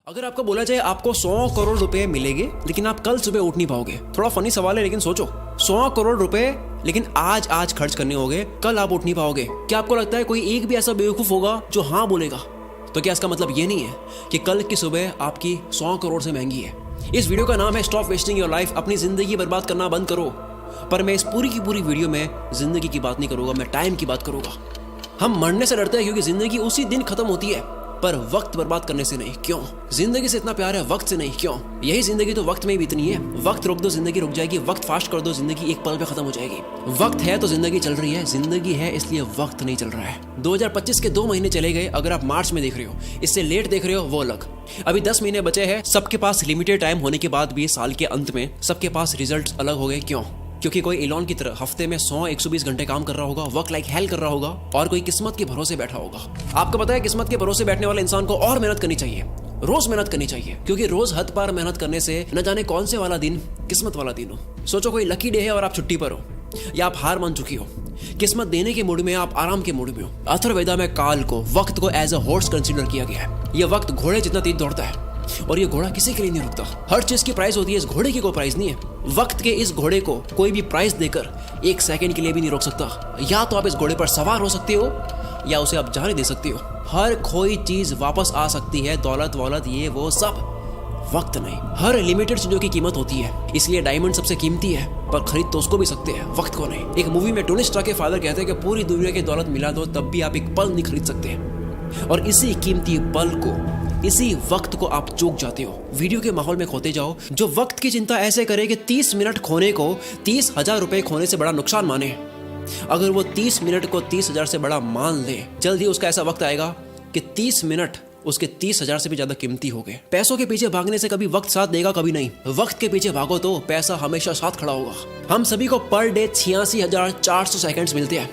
अगर आपको बोला जाए आपको 100 करोड़ रुपए मिलेंगे लेकिन आप कल सुबह उठ नहीं पाओगे, थोड़ा फनी सवाल है लेकिन सोचो, 100 करोड़ रुपए लेकिन आज खर्च करने होंगे, कल आप उठ नहीं पाओगे। क्या आपको लगता है कोई एक भी ऐसा बेवकूफ होगा जो हाँ बोलेगा? तो क्या इसका मतलब ये नहीं है कि कल की सुबह आपकी 100 करोड़ से महंगी है? इस वीडियो का नाम है स्टॉप वेस्टिंग योर लाइफ, अपनी जिंदगी बर्बाद करना बंद करो। पर मैं इस पूरी की पूरी वीडियो में जिंदगी की बात नहीं करूंगा, मैं टाइम की बात करूंगा। हम मरने से डरते हैं क्योंकि जिंदगी उसी दिन खत्म होती है, पर वक्त बर्बाद करने से नहीं। क्यों? जिंदगी से इतना प्यार है, वक्त से नहीं। क्यों? यही जिंदगी तो वक्त में ही बीतनी है। वक्त रोक दो जिंदगी रुक जाएगी, वक्त फास्ट कर दो जिंदगी एक पल पे खत्म हो जाएगी। वक्त है तो जिंदगी चल रही है, जिंदगी है इसलिए वक्त नहीं चल रहा है। 2025 के 2 महीने चले गए, अगर आप मार्च में देख रहे हो, इससे लेट देख रहे हो वो अलग। अभी 10 महीने बचे हैं। सबके पास लिमिटेड टाइम होने के बाद भी साल के अंत में सबके पास रिजल्ट अलग हो गए। क्यों? क्योंकि कोई एलॉन की तरह हफ्ते में 100-120 घंटे काम कर रहा होगा, वर्क लाइक हेल कर रहा होगा, और कोई किस्मत के भरोसे बैठा होगा। आपको पता है किस्मत के भरोसे बैठने वाले इंसान को और मेहनत करनी चाहिए, रोज मेहनत करनी चाहिए, क्योंकि रोज हद पार मेहनत करने से न जाने कौन से वाला दिन किस्मत वाला दिन हो। सोचो कोई लकी डे है और आप छुट्टी पर हो, या आप हार मान चुकी हो, किस्मत देने के मूड में, आप आराम के मूड में हो। अथर्ववेदा में काल को, वक्त को एज अ हॉर्स कंसीडर किया गया है। यह वक्त घोड़े जितना तेज दौड़ता है और ये घोड़ा किसी के लिए नहीं रुकता। हर चीज की प्राइस होती है, इस घोड़े की कोई प्राइस नहीं है। वक्त के इस घोड़े को कोई भी प्राइस देकर 1 सेकंड के लिए भी नहीं रोक सकता। या तो आप इस घोड़े पर सवार हो सकते हो या उसे आप जाने दे सकते हो। हर कोई चीज वापस आ सकती है, दौलत वौलत ये वो सब, वक्त नहीं। हर लिमिटेड चीजों की कीमत होती है, इसलिए डायमंड सबसे कीमती है, पर खरीद तो उसको भी सकते हैं, वक्त को नहीं। एक मूवी में टोनी स्टार्क के फादर कहते हैं कि पूरी दुनिया की दौलत मिला दो तब भी आप एक पल नहीं खरीद सकते, और इसी कीमती पल को, इसी वक्त को आप चूक जाते हो। वीडियो के माहौल में खोते जाओ। जो वक्त की चिंता ऐसे करे कि 30 मिनट खोने को 30,000 रुपए खोने से बड़ा नुकसान माने, अगर वो 30 मिनट को 30,000 से बड़ा मान ले, जल्द ही उसका ऐसा वक्त आएगा कि 30 मिनट उसके 30,000 से भी ज्यादा कीमती हो गए। पैसों के पीछे भागने से कभी वक्त साथ देगा, कभी नहीं। वक्त के पीछे भागो तो पैसा हमेशा साथ खड़ा होगा। हम सभी को पर डे 86,400 सेकंड्स मिलते हैं।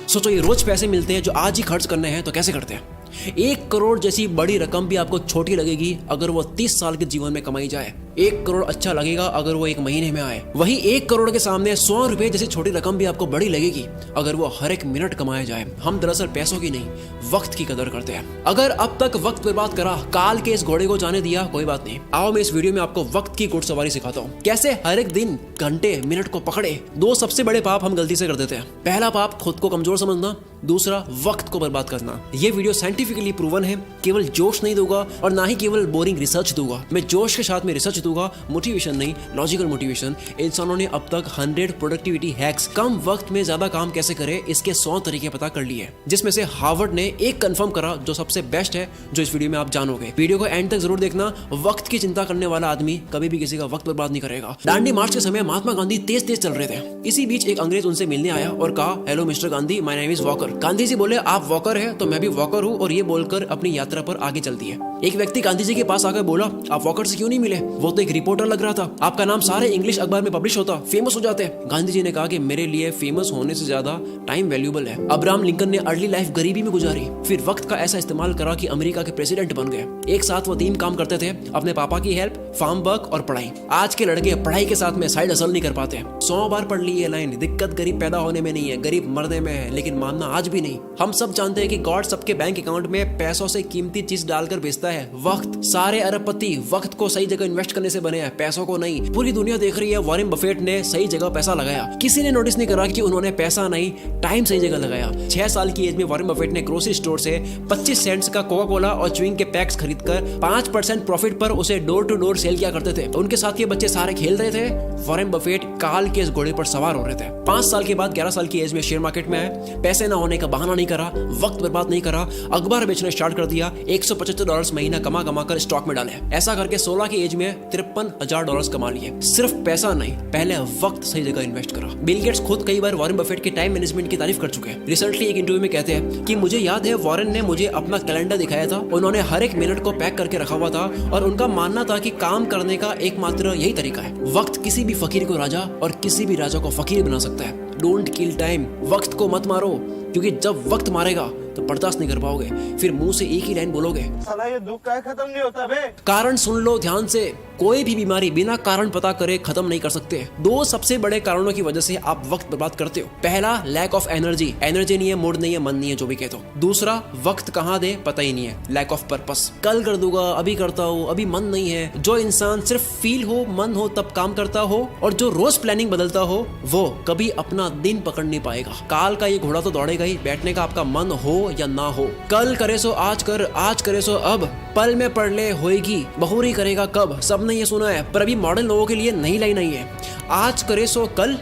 सोचो ये रोज पैसे मिलते हैं जो आज ही खर्च करने हैं, तो कैसे करते हैं? 1 करोड़ जैसी बड़ी रकम भी आपको छोटी लगेगी अगर वो 30 साल के जीवन में कमाई जाए। 1 करोड़ अच्छा लगेगा अगर वो 1 महीने में आए। वही 1 करोड़ के सामने 100 रुपए जैसी छोटी रकम भी आपको बड़ी लगेगी अगर वो हर 1 मिनट कमाया जाए। हम दरअसल पैसों की नहीं, वक्त की कदर करते हैं। अगर अब तक वक्त बर्बाद करा, काल के इस घोड़े को जाने दिया, कोई बात नहीं। आओ मैं इस वीडियो में आपको वक्त की घुड़सवारी सिखाता हूँ, कैसे हर एक दिन, घंटे, मिनट को पकड़े। 2 सबसे बड़े पाप हम गलती से कर देते हैं। पहला पाप खुद को कमजोर समझना, दूसरा वक्त को बर्बाद करना। ये वीडियो साइंटिफिकली प्रूवन है, केवल जोश नहीं दूंगा और ना ही केवल बोरिंग रिसर्च दूंगा। मैं जोश के साथ में रिसर्च दूंगा, मोटिवेशन नहीं, लॉजिकल मोटिवेशन। इंसानों ने अब तक 100 प्रोडक्टिविटी हैक्स, कम वक्त में ज्यादा काम कैसे करें, इसके 100 तरीके पता कर लिए, जिसमें से हार्वर्ड ने एक कंफर्म करा जो सबसे बेस्ट है, जो इस वीडियो में आप जानोगे। वीडियो को एंड तक जरूर देखना। वक्त की चिंता करने वाला आदमी कभी भी किसी का वक्त बर्बाद नहीं करेगा। दांडी मार्च के समय महात्मा गांधी तेज चल रहे थे। इसी बीच एक अंग्रेज उनसे मिलने आया और कहा, hello mister Gandhi, my name is Walker. Gandhi ji बोले, आप वॉकर है तो मैं भी वॉकर हूँ, और ये बोलकर अपनी यात्रा पर आगे चल दिए। एक व्यक्ति गांधी जी के पास आकर बोला, आप वॉकर से क्यों नहीं मिले? वो तो एक रिपोर्टर लग रहा था, आपका नाम सारे इंग्लिश अखबार में पब्लिश होता, फेमस हो जाते। गांधी जी ने कहा कि मेरे लिए फेमस होने से ज्यादा टाइम वैल्यूएबल है। अब्राहम लिंकन ने अर्ली लाइफ गरीबी में गुजारी, फिर वक्त का ऐसा इस्तेमाल करा कि अमेरिका के प्रेसिडेंट बन गए। एक साथ वो 3 काम करते थे, अपने पापा की हेल्प, फार्म वर्क और पढ़ाई। आज के लड़के पढ़ाई के साथ में साइड हसल नहीं कर पाते। 100 बार पढ़ ली ये लाइन, दिक्कत गरीब पैदा होने में नहीं है, गरीब मरने में है, लेकिन मानना आज भी नहीं। हम सब जानते हैं कि गॉड सबके बैंक अकाउंट में पैसों से कीमती चीज डालकर भेजता है, वक्त। सारे अरबपति वक्त को सही जगह इन्वेस्ट करने से बने हैं, पैसों को नहीं। पूरी दुनिया देख रही है वॉरेन बफेट ने सही जगह पैसा लगाया। किसी ने नोटिस नहीं करा कि उन्होंने पैसा नहीं, टाइम सही जगह लगाया। 6 साल की एज में वॉरेन बफेट ने ग्रोसरी स्टोर से 25 सेंट्स का कोका कोला और च्युइंग के पैक्स खरीदकर 5% प्रॉफिट पर उसे डोर टू डोर सेल किया करते थे। उनके साथ ये बच्चे सारे खेल रहे थे, वॉरेन बफेट काल के इस घोड़े पर सवार हो रहे थे। 5 साल के बाद 11 साल की एज में शेयर मार्केट में आए। पैसे ना होने का बहाना नहीं करा, वक्त बर्बाद नहीं करा, अखबार बेचना स्टार्ट कर दिया। $175 महीना कमा कर स्टॉक में डाले। ऐसा करके 16 की एज में $53,000 कमा लिए। सिर्फ पैसा नहीं, पहले वक्त सही जगह इन्वेस्ट करा। बिल गेट्स खुद कई बार वॉरेन बफेट के टाइम मैनेजमेंट की तारीफ कर चुके हैं। रिसेंटली एक इंटरव्यू में कहते हैं कि मुझे याद है वॉरेन ने मुझे अपना कैलेंडर दिखाया था, उन्होंने हर 1 मिनट को पैक करके रखा हुआ था, और उनका मानना था कि काम करने का एकमात्र यही तरीका है। वक्त किसी भी फकीर को राजा और किसी भी राजा को फकीर बना सकता है। डोंट किल टाइम, वक्त को मत मारो, क्योंकि जब वक्त मारेगा तो बर्दाश्त नहीं कर पाओगे, फिर मुंह से एक ही लाइन बोलोगे, साला ये दुख का खत्म नहीं होता बे। कारण सुन लो ध्यान से, कोई भी बीमारी बिना कारण पता करे खत्म नहीं कर सकते। दो सबसे बड़े कारणों की वजह से आप वक्त बर्बाद करते हो। पहला, लैक ऑफ एनर्जी नहीं है, मूड नहीं है, मन नहीं है, जो भी कहते हो। दूसरा, वक्त कहाँ दे पता ही नहीं है, लैक ऑफ पर्पस। कल कर दूंगा, अभी करता हूँ, अभी मन नहीं है। जो इंसान सिर्फ फील हो, मन हो तब काम करता हो और जो रोज प्लानिंग बदलता हो, वो कभी अपना दिन पकड़ नहीं पाएगा। काल का ये घोड़ा तो दौड़ेगा ही, बैठने का आपका मन हो या ना हो। कल करे सो आज कर, आज करे सो अब, पल में पढ़ ले होएगी, बहुरी करेगा कब। सबने ये सुना है, पर अभी मॉडर्न लोगों के लिए नई लाइन आई है, आज करे सो कल,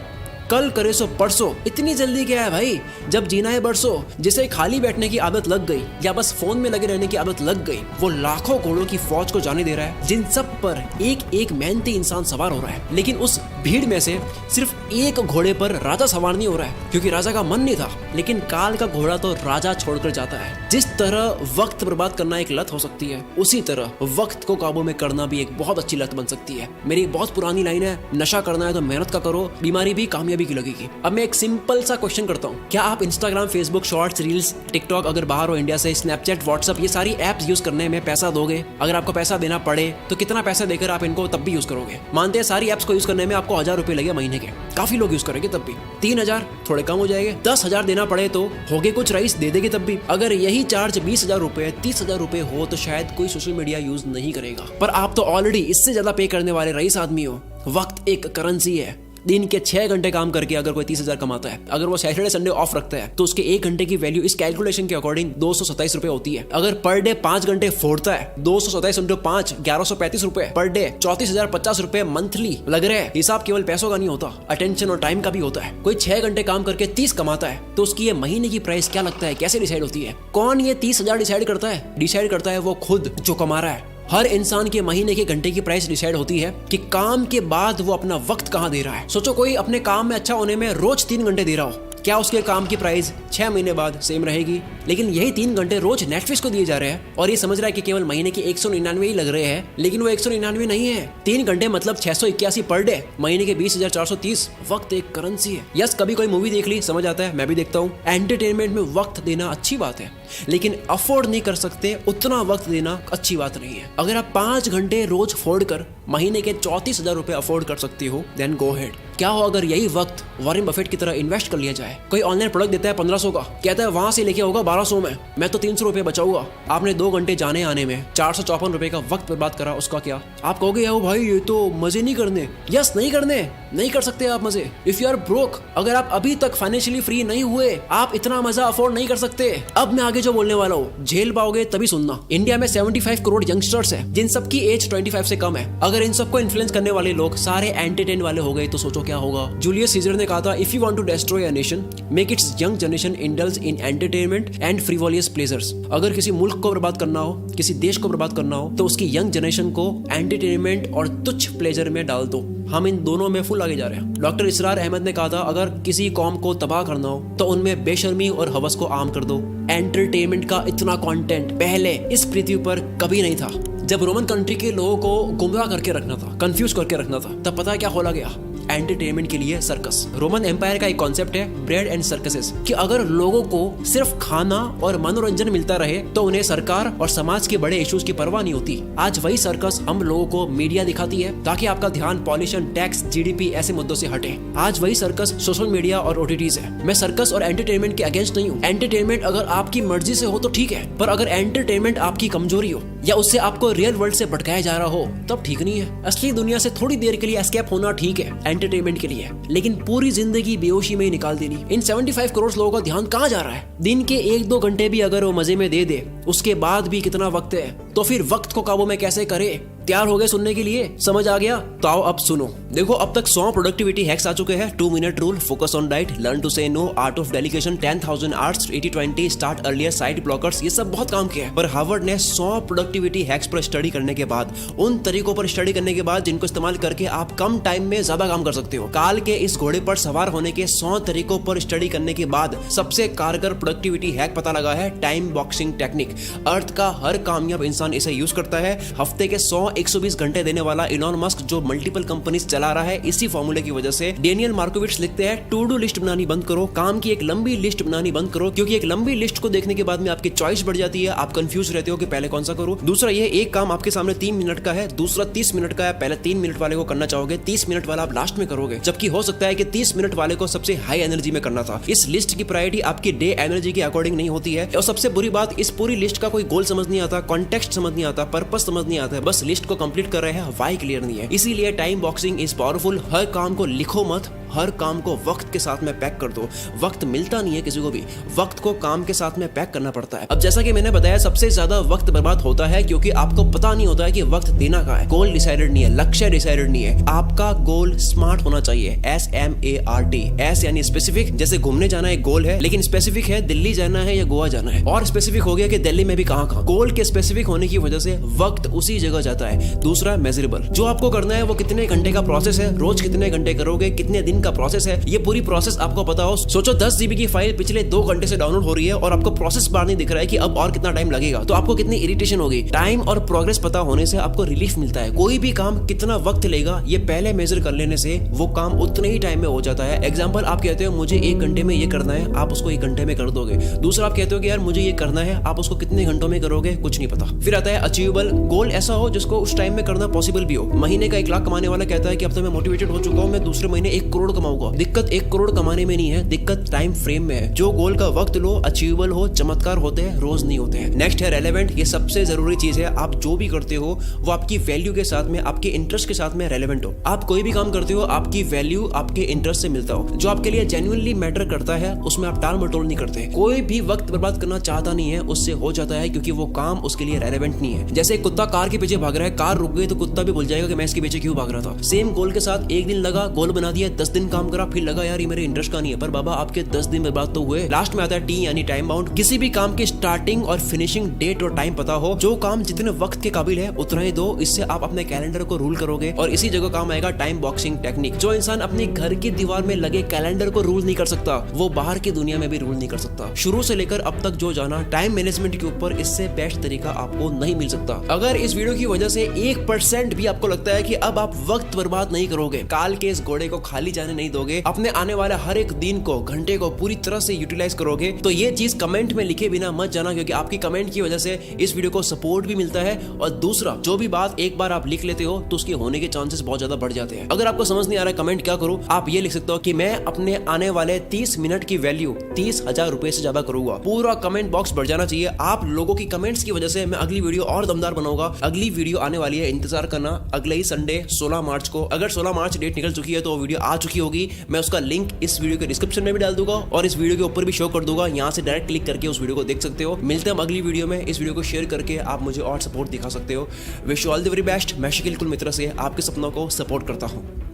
कल करे सो परसों। इतनी जल्दी क्या है भाई, जब जीना है बरसों। जिसे खाली बैठने की आदत लग गई या बस फोन में लगे रहने की आदत लग गई, वो लाखों घोड़ों की फौज को जाने दे रहा है, जिन सब पर एक एक मेहनती इंसान सवार हो रहा है। लेकिन उस भीड़ में से सिर्फ एक घोड़े पर राजा सवार नहीं हो रहा है, क्योंकि राजा का मन नहीं था। लेकिन काल का घोड़ा तो राजा छोड़कर जाता है। जिस तरह वक्त बर्बाद करना एक लत हो सकती है, उसी तरह वक्त को काबू में करना भी एक बहुत अच्छी लत बन सकती है। मेरी एक बहुत पुरानी लाइन है, नशा करना है तो मेहनत का करो, बीमारी भी कामयाबी की लगेगी। अब मैं एक सिंपल सा क्वेश्चन करता हूँ, क्या आप Instagram, Facebook, shorts, reels, TikTok, अगर बाहर हो इंडिया से, स्नैपचैट, व्हाट्सएप, ये सारी एप्स यूज करने में पैसा दोगे? अगर आपको पैसा देना पड़े तो कितना पैसा देकर आप इनको तब भी यूज करोगे? मानते हैं सारी एप्स को यूज करने में आपको 1000 रुपए लगे महीने के, काफी लोग यूज करेंगे तब भी। 3000 थोड़े कम हो जाएंगे, 10,000 देना पड़े तो होगे कुछ रईस दे देंगे तब भी। अगर यही चार्ज 20,000 रुपए, 30,000 रुपए हो तो शायद कोई सोशल मीडिया यूज नहीं करेगा। पर आप तो ऑलरेडी इससे ज्यादा पे करने वाले रईस आदमी हो। वक्त एक करेंसी है। दिन के 6 घंटे काम करके अगर कोई 30,000 कमाता है, अगर वो सैटरडे संडे ऑफ रखता है तो उसके 1 घंटे की वैल्यू इस कैलकुलेशन के अकॉर्डिंग 227 रुपए होती है। अगर पर डे 5 घंटे फोड़ता है, 227 इंटू 5, 1135 रुपए पर डे, 34,050 रुपए मंथली लग रहे हैं। हिसाब केवल पैसों का नहीं होता, अटेंशन और टाइम का भी होता है। कोई 6 घंटे काम करके 30 कमाता है तो उसकी ये महीने की प्राइस क्या लगता है, कैसे डिसाइड होती है? कौन ये 30,000 डिसाइड करता है? डिसाइड करता है वो खुद जो कमा रहा है। हर इंसान के महीने के घंटे की प्राइस डिसाइड होती है कि काम के बाद वो अपना वक्त कहाँ दे रहा है। सोचो कोई अपने काम में अच्छा होने में रोज 3 घंटे दे रहा हो, क्या उसके काम की प्राइस 6 महीने बाद सेम रहेगी? लेकिन यही 3 घंटे रोज नेटफ्लिक्स को दिए जा रहे हैं और ये समझ रहा है कि केवल महीने के 199 ही लग रहे हैं, लेकिन वो 199 नहीं है। 3 घंटे मतलब 681 पर डे, महीने के 20,430। वक्त एक करेंसी है। यस, कभी कोई मूवी देख ली, समझ आता है, मैं भी देखता हूँ। एंटरटेनमेंट में वक्त देना अच्छी बात है, लेकिन अफोर्ड नहीं कर सकते उतना वक्त देना अच्छी बात नहीं है। अगर आप 5 घंटे रोज फोड़ कर महीने के 34,000 रुपए अफोर्ड कर सकती हो, देन गो हेड। क्या हो अगर यही वक्त वॉरेन बफेट की तरह इन्वेस्ट कर लिया जाए? कोई ऑनलाइन प्रोडक्ट देता है 1500 का, कहता है वहां से लेके होगा 1200 में, मैं तो 300 रुपए बचाऊंगा। आपने 2 घंटे जाने आने में 454 रुपए का वक्त बर्बाद करा, उसका क्या? आप कहोगे यार भाई ये तो मजे नहीं करने। यस, नहीं करने, नहीं कर सकते आप मजे। इफ यू आर ब्रोक, अगर आप अभी तक फाइनेंशियली फ्री नहीं हुए, आप इतना मजा अफोर्ड नहीं कर सकते। अब मैं आगे जो बोलने वाला हूँ झेल पाओगे तभी सुनना। इंडिया में 75 करोड़ यंगस्टर्स है जिन सबकी एज 25 से कम है। अगर इन सबको इन्फ्लुएंस करने वाले लोग सारे एंटरटेन वाले हो गए तो सोचो क्या होगा। जूलियस सीजर ने कहा था, if you want to destroy a nation, make its young generation indulge in entertainment and frivolous pleasures. अगर किसी मुल्क को बर्बाद करना हो, किसी देश को बर्बाद करना हो, तो उसकी यंग जनरेशन को एंटरटेनमेंट और तुच्छ प्लेजर में डाल दो। हम इन दोनों में फुल आगे जा रहे हैं। डॉक्टर इसरार अहमद ने कहा था, अगर किसी कौम को तबाह करना हो तो उनमें बेशर्मी और हवस को आम कर दो। एंटरटेनमेंट का इतना कंटेंट पहले इस पृथ्वी पर कभी नहीं था। जब रोमन कंट्री के लोगों को गुमराह करके रखना था, कंफ्यूज करके रखना था, तब पता है क्या खोला गया? एंटरटेनमेंट के लिए सर्कस। रोमन एम्पायर का एक कॉन्सेप्ट है ब्रेड एंड सर्कसेस, कि अगर लोगों को सिर्फ खाना और मनोरंजन मिलता रहे तो उन्हें सरकार और समाज के बड़े इश्यूज की परवाह नहीं होती। आज वही सर्कस हम लोगों को मीडिया दिखाती है ताकि आपका ध्यान पॉल्यूशन, टैक्स, जीडीपी ऐसे मुद्दों से हटे। आज वही सर्कस सोशल मीडिया और ओटीटीज है। मैं सर्कस और एंटरटेनमेंट के अगेंस्ट नहीं हूँ। एंटरटेनमेंट अगर आपकी मर्जी से हो तो ठीक है, पर अगर एंटरटेनमेंट आपकी कमजोरी हो या उससे आपको रियल वर्ल्ड से भटकाया जा रहा हो तब ठीक नहीं है। असली दुनिया से थोड़ी देर के लिए एस्केप होना ठीक है एंटरटेनमेंट के लिए, लेकिन पूरी जिंदगी बेहोशी में ही निकाल देनी। इन 75 करोड़ लोगों का ध्यान कहाँ जा रहा है? दिन के 1-2 घंटे भी अगर वो मजे में दे दे, उसके बाद भी कितना वक्त है, तो फिर वक्त को काबू में कैसे करे? तैयार हो गए सुनने के लिए? समझ आ गया? तो आओ अब सुनो। देखो, अब तक 100 प्रोडक्टिविटी हैक्स आ चुके हैं। 2 minute rule, focus on diet, learn to say no, art of delegation, 10,000 arts, 80-20, start earlier, side blockers, ये सब बहुत काम किया है। पर हार्वर्ड ने 100 प्रोडक्टिविटी हैक्स पर स्टडी करने के बाद, उन तरीकों पर स्टडी करने के बाद जिनको इस्तेमाल करके आप कम टाइम में ज्यादा काम कर सकते हो, काल के इस घोड़े पर सवार होने के 100 तरीकों पर स्टडी करने के बाद सबसे कारगर प्रोडक्टिविटी हैक पता लगा है टाइम बॉक्सिंग टेक्निक। अर्थ का हर कामयाब इंसान इसे यूज करता है। हफ्ते के 100 120 घंटे देने वाला इलॉन मस्क जो मल्टीपल कंपनीज चला रहा है, इसी फॉर्मूले की वजह से डेनियल मार्कोविट्स लिखते हैं टू डू लिस्ट बनानी बंद करो, काम की एक लंबी लिस्ट बनानी बंद करो, क्योंकि एक लंबी लिस्ट को देखने के बाद में आपकी चॉइस बढ़ जाती है, आप कंफ्यूज रहते हो कि पहले कौन सा करूं। दूसरा ये एक काम आपके सामने 3 मिनट का है, दूसरा 30 मिनट का है, पहले 3 मिनट वाले को करना चाहोगे, 30 मिनट वाला आप लास्ट में करोगे, जबकि हो सकता है कि 30 मिनट वाले को सबसे हाई एनर्जी में करना था। इस लिस्ट की प्रायोरिटी आपकी डे एनर्जी के अकॉर्डिंग नहीं होती है। और सबसे बुरी बात, इस पूरी लिस्ट का कोई गोल समझ नहीं आता, कॉन्टेक्स्ट समझ नहीं आता, पर्पस समझ नहीं आता है, बस लिस्ट को कंप्लीट कर रहे हैं, व्हाई क्लियर नहीं है। इसीलिए टाइम बॉक्सिंग इज पावरफुल। हर काम को लिखो मत, हर काम को वक्त के साथ में पैक कर दो। वक्त मिलता नहीं है किसी को भी, वक्त को काम के साथ में पैक करना पड़ता है। अब जैसा कि मैंने बताया, सबसे ज्यादा वक्त बर्बाद होता है क्योंकि आपको पता नहीं होता है कि वक्त देना कहाँ है। गोल डिसाइडेड नहीं है, लक्ष्य डिसाइडेड नहीं है। आपका गोल स्मार्ट होना चाहिए, SMART। एस यानी स्पेसिफिक, जैसे घूमने जाना एक गोल है, लेकिन स्पेसिफिक है दिल्ली जाना है या गोवा जाना है, और स्पेसिफिक हो गया कि दिल्ली में भी कहाँ। गोल के स्पेसिफिक होने की वजह से वक्त उसी जगह जाता है। दूसरा मेजरेबल, जो आपको करना है वो कितने घंटे का प्रोसेस है, रोज कितने घंटे करोगे, कितने दिन का प्रोसेस है, ये पूरी प्रोसेस आपको पता हो। सोचो 10 GB की फाइल पिछले 2 घंटे से डाउनलोड हो रही है और आपको प्रोसेस बार नहीं दिख रहा है कि अब और कितना टाइम लगेगा, तो आपको कितनी इरिटेशन होगी। टाइम और प्रोग्रेस पता होने से आपको रिलीफ मिलता है। कोई भी काम कितना वक्त लेगा ये पहले मेजर कर लेने से वो काम उतने ही टाइम में हो जाता है। एग्जांपल, आप कहते हो मुझे 1 घंटे में ये करना है, आप उसको 1 घंटे में कर दोगे। दूसरा, आप कहते हो कि यार मुझे ये करना है, आप उसको कितने घंटों में करोगे, कुछ नहीं पता। फिर आता है अचीवेबल, गोल ऐसा हो जिसको उस टाइम में करना पॉसिबल भी हो। महीने का 1 लाख कमाने वाला कहता है कि अब तो मैं मोटिवेटेड हो चुका हूं, मैं दूसरे महीने 1 करोड़ कमाऊंगा। दिक्कत 1 करोड़ कमाने में नहीं है, दिक्कत टाइम फ्रेम में है। जो गोल का वक्त लो, अचीवेबल हो, चमत्कार होते हैं, रोज नहीं होते हैं। नेक्स्ट है रेलेवेंट। ये सबसे जरूरी चीज है। आप जो भी करते हो वो आपकी वैल्यू के साथ में, आपके इंटरेस्ट के साथ में रेलेवेंट हो। आप कोई भी काम करते हो, आपकी वैल्यू आपके इंटरेस्ट से मिलता हो। जो आपके लिए जेन्युइनली मैटर करता है उसमें आप टाल मटोल नहीं करते। कोई भी वक्त बर्बाद करना चाहता नहीं है, उससे हो जाता है, क्योंकि वो काम उसके लिए रेलेवेंट नहीं है। जैसे कुत्ता कार के पीछे भाग रहा है, कार रुक गई तो कुत्ता भी भूल जाएगा कि मैं इसके पीछे क्यों भाग रहा था। सेम गोल के साथ 1 दिन लगा, गोल बना दिया, 10 दिन काम करा, फिर लगा यार ये मेरे इंटरेस्ट का नहीं है, पर बाबा आपके 10 दिन बर्बाद तो हुए। लास्ट में आता है T यानी टाइम बाउंड। किसी भी काम की स्टार्टिंग और फिनिशिंग डेट और टाइम पता हो। जो काम जितने वक्त के काबिल है उतना ही दो, इससे आप अपने कैलेंडर को रूल करोगे। और इसी जगह काम आएगा टाइम बॉक्सिंग टेक्निक। जो इंसान अपने घर की दीवार में लगे कैलेंडर को रूल नहीं कर सकता, वो बाहर की दुनिया में भी रूल नहीं कर सकता। शुरू से लेकर अब तक जो जाना टाइम मैनेजमेंट के ऊपर, इससे बेस्ट तरीका आपको नहीं मिल सकता। अगर इस वीडियो की वजह से 1% भी आपको लगता है कि अब आप वक्त बर्बाद नहीं करोगे, काल के इस घोड़े को खाली जाने नहीं दोगे, अपने आने वाले हर एक दिन को, घंटे को पूरी तरह से यूटिलाइज करोगे, तो ये चीज कमेंट में लिखे बिना मत जाना, क्योंकि आपकी कमेंट की वजह से इस वीडियो को सपोर्ट भी मिलता है। और दूसरा, जो भी बात एक बार आप लिख लेते हो तो उसके होने के चांसेस बहुत ज्यादा बढ़ जाते हैं। अगर आपको समझ नहीं आ रहा है कमेंट क्या करूं, आप ये लिख सकते हो कि मैं अपने आने वाले 30 मिनट की वैल्यू 30,000 रुपए से ज्यादा करूंगा। पूरा कमेंट बॉक्स भर जाना चाहिए। आप लोगों की कमेंट्स की वजह से मैं अगली वीडियो और दमदार बनाऊंगा। अगली वीडियो आने वाली है, इंतजार करना, अगले ही संडे 16 मार्च को। अगर 16 मार्च डेट निकल चुकी है तो वीडियो आ चुकी होगी। मैं उसका लिंक इस वीडियो के डिस्क्रिप्शन में भी डाल दूंगा और इस वीडियो के ऊपर भी शो कर दूंगा। यहाँ से डायरेक्ट क्लिक करके उस वीडियो को देख सकते हो। मिलते हैं अगली वीडियो में। इस वीडियो को शेयर करके आप मुझे और सपोर्ट दिखा सकते हो। Wish you all the very best. मैं शकील कुल मित्र से आपके सपनों को सपोर्ट करता हूँ।